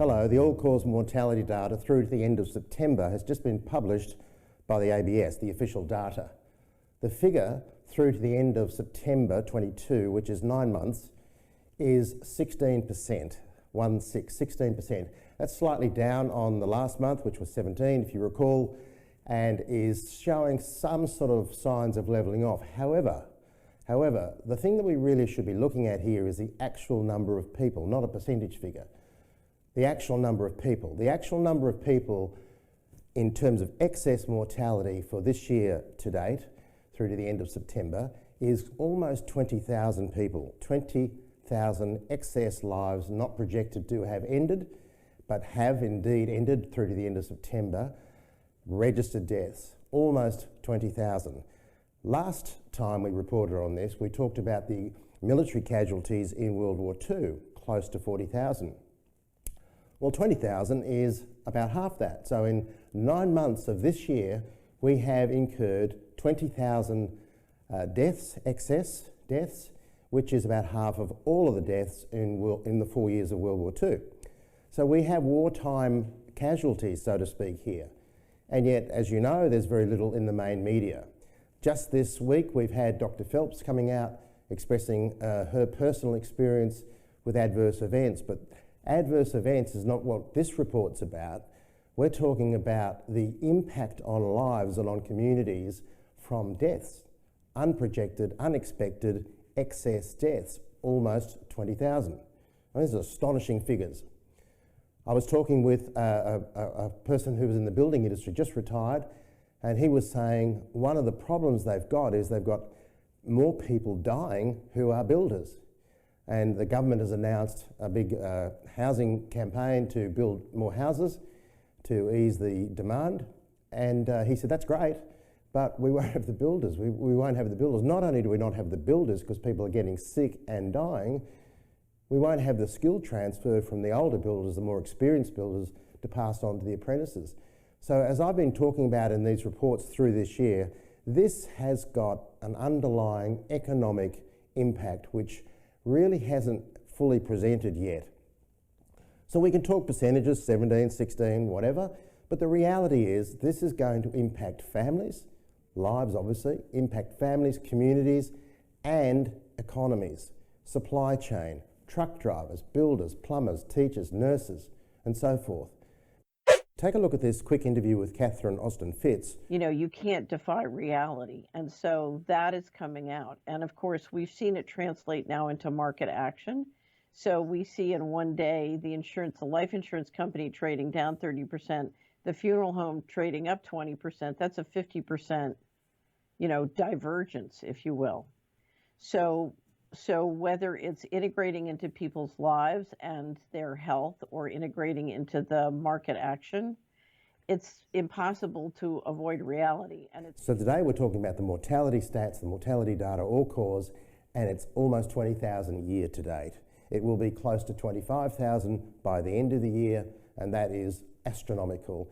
Hello, the all-cause mortality data through to the end of September has just been published by the ABS, the official data. The figure through to the end of September 22, which is 9 months, is 16%, 16%. That's slightly down on the last month, which was 17, if you recall, and is showing some sort of signs of levelling off. However, the thing that we really should be looking at here is the actual number of people, not a percentage figure. The actual number of people. The actual number of people in terms of excess mortality for this year to date, through to the end of September, is almost 20,000 people. 20,000 excess lives not projected to have ended, but have indeed ended through to the end of September. Registered deaths, almost 20,000. Last time we reported on this, we talked about the military casualties in World War II, close to 40,000. Well, 20,000 is about half that. So in 9 months of this year, we have incurred 20,000 deaths, excess deaths, which is about half of all of the deaths in the 4 years of World War II. So we have wartime casualties, so to speak, here. And yet, as you know, there's very little in the main media. Just this week, we've had Dr. Phelps coming out expressing her personal experience with adverse events, but adverse events is not what this report's about. We're talking about the impact on lives and on communities from deaths. Unprojected, unexpected, excess deaths, almost 20,000. These are astonishing figures. I was talking with a person who was in the building industry, just retired, and he was saying one of the problems they've got is they've got more people dying who are builders. And the government has announced a big housing campaign to build more houses to ease the demand. And he said, that's great, but we won't have the builders. We won't have the builders. Not only do we not have the builders because people are getting sick and dying, we won't have the skill transfer from the older builders, the more experienced builders, to pass on to the apprentices. So as I've been talking about in these reports through this year, this has got an underlying economic impact which really hasn't fully presented yet. So we can talk percentages, 17, 16, whatever, but the reality is this is going to impact families, lives obviously, impact families, communities, and economies, supply chain, truck drivers, builders, plumbers, teachers, nurses, and so forth. Take a look at this quick interview with Catherine Austin-Fitz. You know, you can't defy reality, and so that is coming out. And of course, we've seen it translate now into market action. So we see in one day the life insurance company trading down 30%, the funeral home trading up 20%. That's a 50%, divergence, if you will. So whether it's integrating into people's lives and their health or integrating into the market action, it's impossible to avoid reality. So today we're talking about the mortality stats, the mortality data, all cause, and it's almost 20,000 year to date. It will be close to 25,000 by the end of the year, and that is astronomical.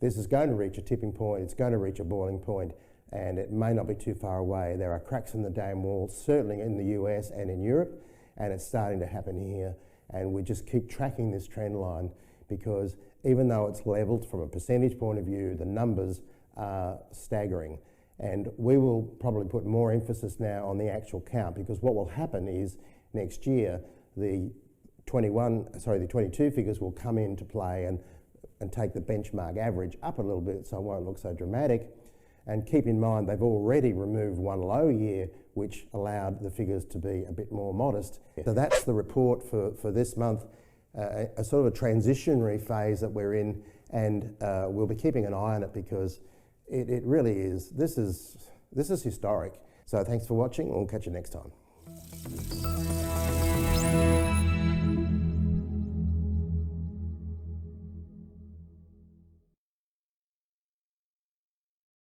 This is going to reach a tipping point, it's going to reach a boiling point, and it may not be too far away. There are cracks in the dam wall, certainly in the US and in Europe, and it's starting to happen here. And we just keep tracking this trend line because even though it's levelled from a percentage point of view, the numbers are staggering. And we will probably put more emphasis now on the actual count, because what will happen is next year, the 22 figures will come into play and take the benchmark average up a little bit so it won't look so dramatic. And keep in mind, they've already removed one low year, which allowed the figures to be a bit more modest. So that's the report for this month, a sort of a transitionary phase that we're in, and we'll be keeping an eye on it because it really is. This is historic. So thanks for watching. We'll catch you next time.